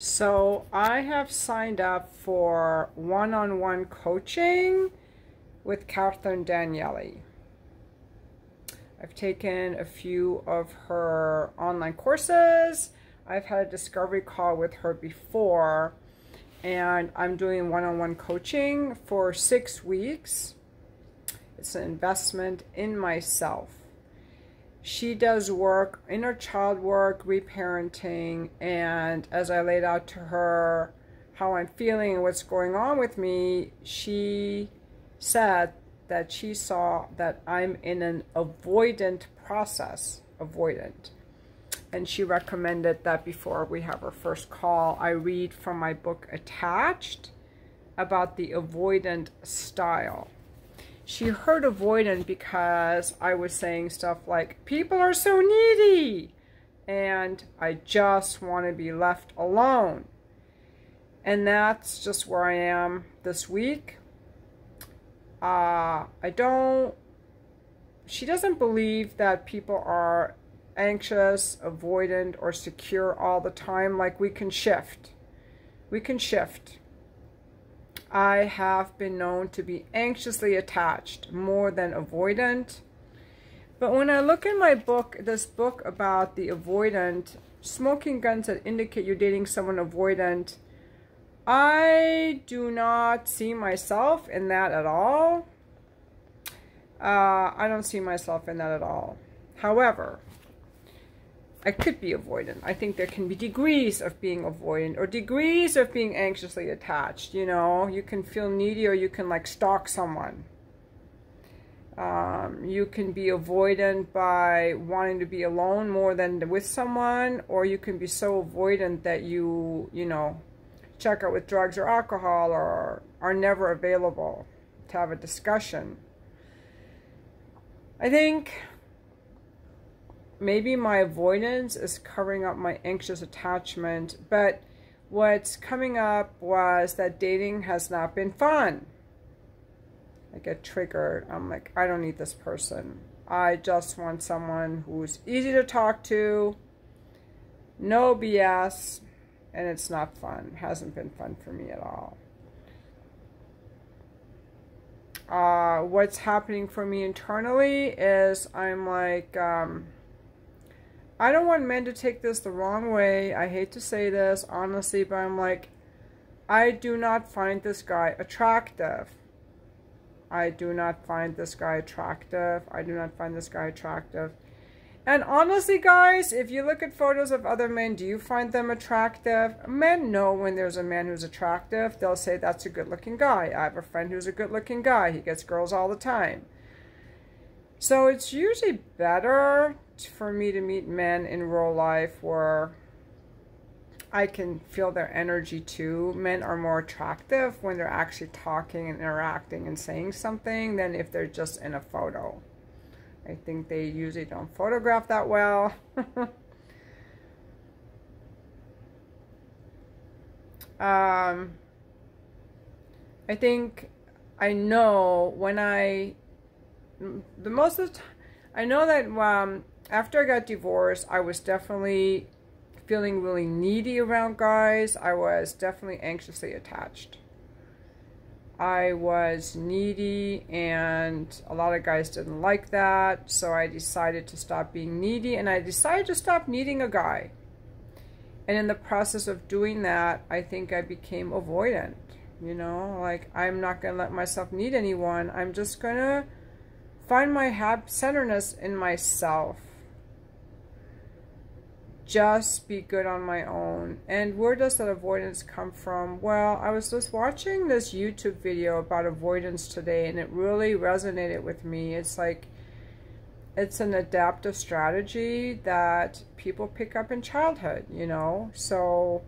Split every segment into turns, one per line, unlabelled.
So I have signed up for one-on-one coaching with Catherine Daniele. I've taken a few of her online courses. I've had a discovery call with her before, and I'm doing one-on-one coaching for 6 weeks. It's an investment in myself. She does work, inner child work, reparenting, and as I laid out to her how I'm feeling and what's going on with me, she said that she saw that I'm in an avoidant process, and she recommended that before we have our first call, I read from my book Attached about the avoidant style. She heard avoidant because I was saying stuff like, people are so needy, and I just want to be left alone. And that's just where I am this week. She doesn't believe that people are anxious, avoidant, or secure all the time. Like, we can shift. We can shift. I have been known to be anxiously attached more than avoidant. But when I look in my book, this book about the avoidant, smoking guns that indicate you're dating someone avoidant, I do not see myself in that at all. I don't see myself in that at all. However, I could be avoidant. I think there can be degrees of being avoidant or degrees of being anxiously attached. You know, you can feel needy, or you can like stalk someone. You can be avoidant by wanting to be alone more than with someone, or you can be so avoidant that you know, check out with drugs or alcohol, or are never available to have a discussion. I think maybe my avoidance is covering up my anxious attachment, but what's coming up was that dating has not been fun. I get triggered. I'm like, I don't need this person. I just want someone who's easy to talk to, no BS, and it's not fun. It hasn't been fun for me at all. What's happening for me internally is I'm like, I don't want men to take this the wrong way. I hate to say this, honestly, but I'm like, I do not find this guy attractive. I do not find this guy attractive. I do not find this guy attractive. And honestly, guys, if you look at photos of other men, do you find them attractive? Men know when there's a man who's attractive. They'll say, that's a good-looking guy. I have a friend who's a good-looking guy. He gets girls all the time. So it's usually better for me to meet men in real life where I can feel their energy too. Men are more attractive when they're actually talking and interacting and saying something than if they're just in a photo. I think they usually don't photograph that well. I think I know when I know that after I got divorced, I was definitely feeling really needy around guys. I was definitely anxiously attached. I was needy, and a lot of guys didn't like that, so I decided to stop being needy, and I decided to stop needing a guy. And in the process of doing that, I think I became avoidant. You know, like, I'm not going to let myself need anyone. I'm just going to find my centeredness in myself. Just be good on my own. And where does that avoidance come from? Well, I was just watching this YouTube video about avoidance today, and it really resonated with me. It's like, it's an adaptive strategy that people pick up in childhood, you know? So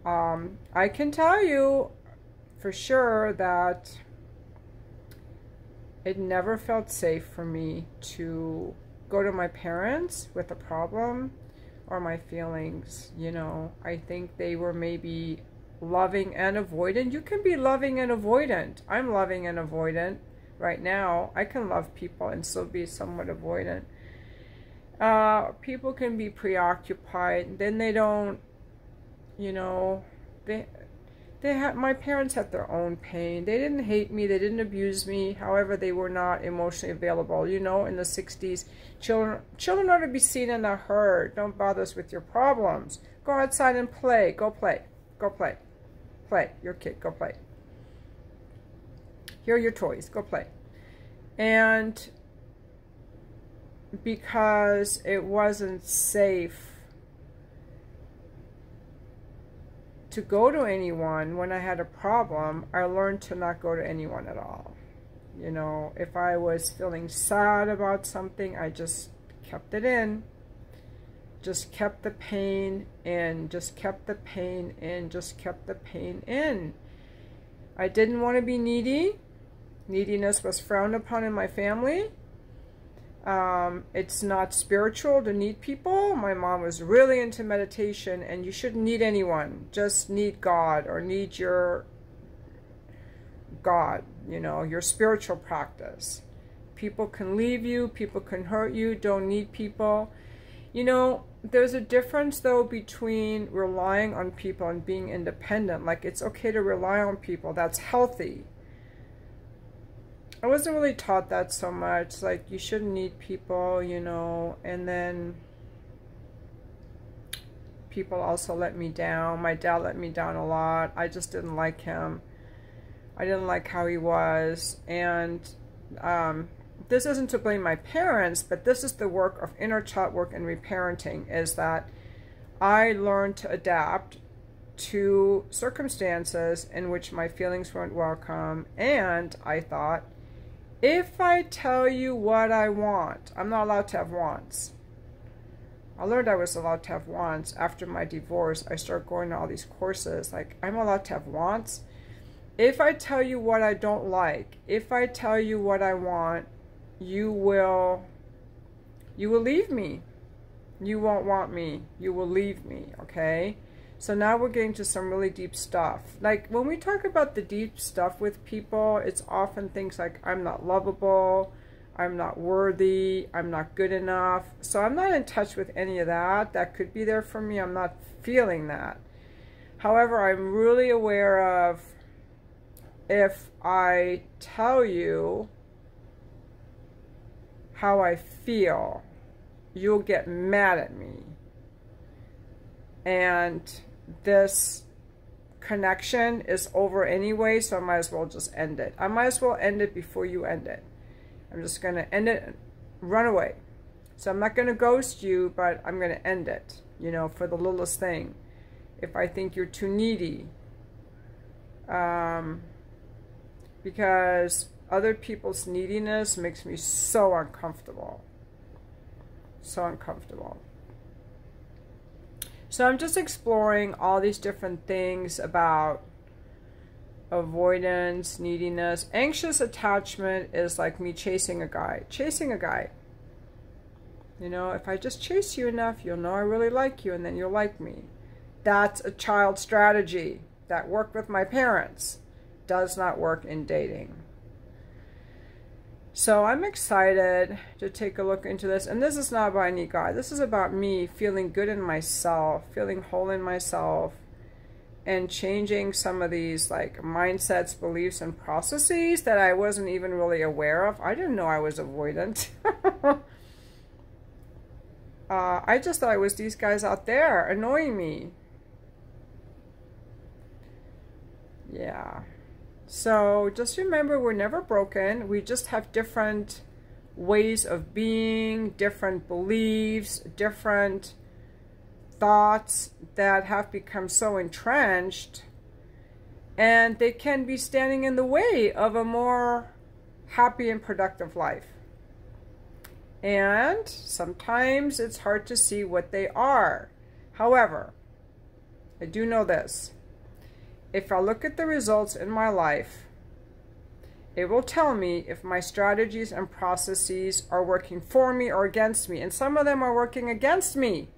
I can tell you for sure that it never felt safe for me to go to my parents with a problem or my feelings. You know, I think they were maybe loving and avoidant. You can be loving and avoidant. I'm loving and avoidant right now. I can love people and still be somewhat avoidant. People can be preoccupied. Then they don't you know, my parents had their own pain. They didn't hate me. They didn't abuse me. However, they were not emotionally available. You know, in the 60s, children are to be seen and not heard. Don't bother us with your problems. Go outside and play. Go play. Go play. Play. Your kid. Go play. Here are your toys. Go play. And because it wasn't safe to go to anyone when I had a problem, I learned to not go to anyone at all. You know, if I was feeling sad about something, I just kept it in. Just kept the pain in, just kept the pain in, just kept the pain in. I didn't want to be needy. Neediness was frowned upon in my family. It's not spiritual to need people. My mom was really into meditation, and you shouldn't need anyone. Just need God, or need your God, you know, your spiritual practice. People can leave you. People can hurt you. Don't need people. You know, there's a difference, though, between relying on people and being independent. Like, it's okay to rely on people. That's healthy. I wasn't really taught that so much. Like, you shouldn't need people, you know. And then people also let me down. My dad let me down a lot. I just didn't like him. I didn't like how he was. And this isn't to blame my parents, but this is the work of inner child work and reparenting, is that I learned to adapt to circumstances in which my feelings weren't welcome. And I thought, if I tell you what I want, I'm not allowed to have wants. I learned I was allowed to have wants after my divorce. I started going to all these courses. Like, I'm allowed to have wants. If I tell you what I don't like, if I tell you what I want, you will leave me. You won't want me. You will leave me, okay? So now we're getting to some really deep stuff. Like, when we talk about the deep stuff with people, it's often things like, I'm not lovable, I'm not worthy, I'm not good enough. So I'm not in touch with any of that. That could be there for me. I'm not feeling that. However, I'm really aware of, if I tell you how I feel, you'll get mad at me. And this connection is over anyway, so I might as well just end it. I might as well end it before you end it. I'm just going to end it and run away. So I'm not going to ghost you, but I'm going to end it, you know, for the littlest thing. If I think you're too needy. Because other people's neediness makes me so uncomfortable. So uncomfortable. So I'm just exploring all these different things about avoidance, neediness. Anxious attachment is like me chasing a guy. Chasing a guy. You know, if I just chase you enough, you'll know I really like you, and then you'll like me. That's a child strategy that worked with my parents. Does not work in dating. So I'm excited to take a look into this. And this is not about any guy. This is about me feeling good in myself, feeling whole in myself, and changing some of these like mindsets, beliefs, and processes that I wasn't even really aware of. I didn't know I was avoidant. I just thought it was these guys out there annoying me. Yeah. So just remember, we're never broken. We just have different ways of being, different beliefs, different thoughts that have become so entrenched, and they can be standing in the way of a more happy and productive life. And sometimes it's hard to see what they are. However, I do know this. If I look at the results in my life, it will tell me if my strategies and processes are working for me or against me. And some of them are working against me.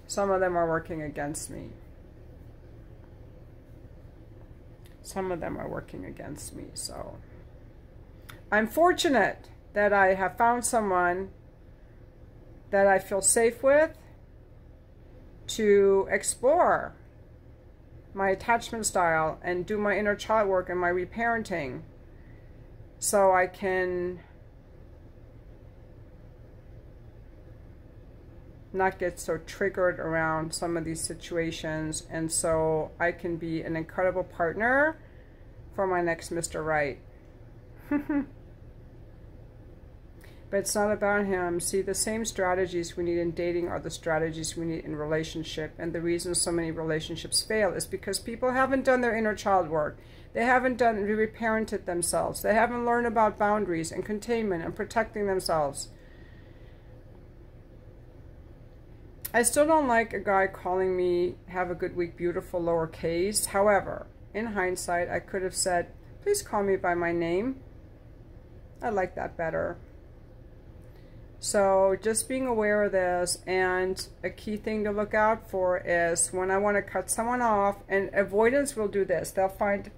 Some of them are working against me. Some of them are working against me. So I'm fortunate that I have found someone that I feel safe with, to explore my attachment style and do my inner child work and my reparenting, so I can not get so triggered around some of these situations, and so I can be an incredible partner for my next Mr. Right. But it's not about him. See, the same strategies we need in dating are the strategies we need in relationship. And the reason so many relationships fail is because people haven't done their inner child work. They haven't reparented themselves. They haven't learned about boundaries and containment and protecting themselves. I still don't like a guy calling me, "Have a good week, beautiful," lowercase. However, in hindsight, I could have said, "Please call me by my name." I like that better. So just being aware of this, and a key thing to look out for is when I want to cut someone off, and avoidance will do this. They'll find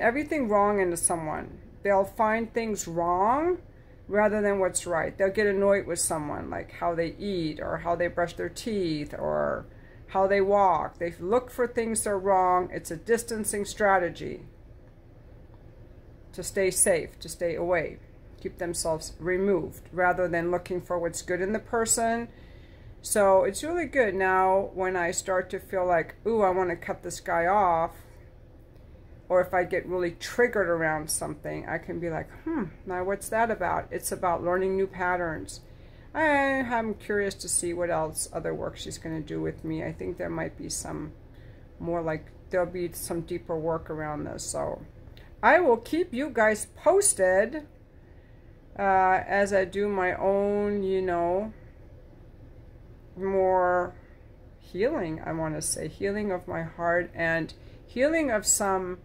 everything wrong in someone. They'll find things wrong rather than what's right. They'll get annoyed with someone, like how they eat or how they brush their teeth or how they walk. They look for things that are wrong. It's a distancing strategy to stay safe, to stay away, keep themselves removed rather than looking for what's good in the person. So it's really good now when I start to feel like, ooh, I want to cut this guy off, or if I get really triggered around something, I can be like, now what's that about? It's about learning new patterns. I'm curious to see what else other work she's going to do with me. I think there might be some more, like there'll be some deeper work around this. So I will keep you guys posted as I do my own, you know, more healing, I want to say, healing of my heart and healing of some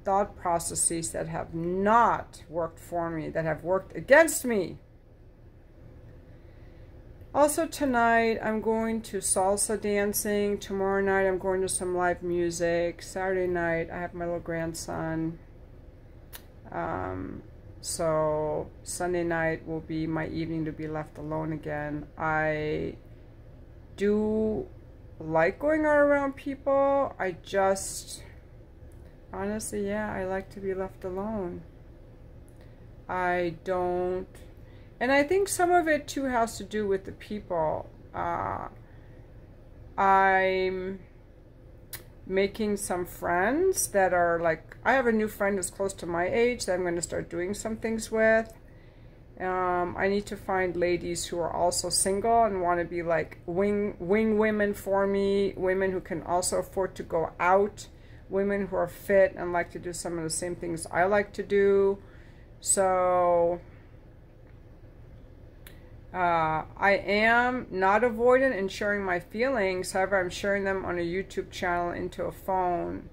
thought processes that have not worked for me, that have worked against me. Also tonight, I'm going to salsa dancing. Tomorrow night, I'm going to some live music. Saturday night, I have my little grandson. So Sunday night will be my evening to be left alone again. I do like going out around people. I just, honestly, yeah, I like to be left alone. I don't, and I think some of it too has to do with the people. I'm making some friends that are like, I have a new friend that's close to my age that I'm going to start doing some things with. I need to find ladies who are also single and want to be like wing women for me, women who can also afford to go out, women who are fit and like to do some of the same things I like to do. So I am not avoidant in sharing my feelings. However, I'm sharing them on a YouTube channel into a phone.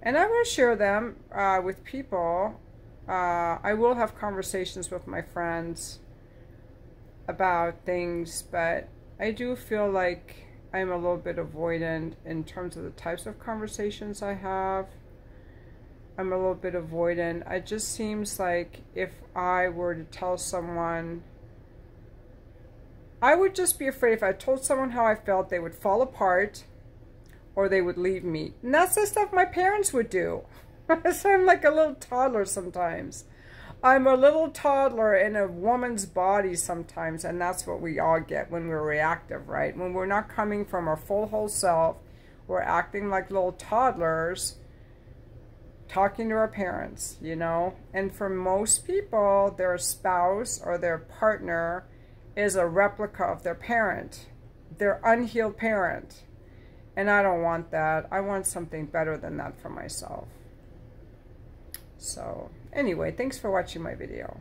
And I will share them with people. I will have conversations with my friends about things, but I do feel like I'm a little bit avoidant in terms of the types of conversations I have. I'm a little bit avoidant. It just seems like if I were to tell someone, I would just be afraid if I told someone how I felt, they would fall apart or they would leave me. And that's the stuff my parents would do. So I'm like a little toddler sometimes. I'm a little toddler in a woman's body sometimes, and that's what we all get when we're reactive, right? When we're not coming from our full whole self, we're acting like little toddlers, talking to our parents, you know? And for most people, their spouse or their partner is a replica of their parent, their unhealed parent. And I don't want that. I want something better than that for myself. So anyway, thanks for watching my video.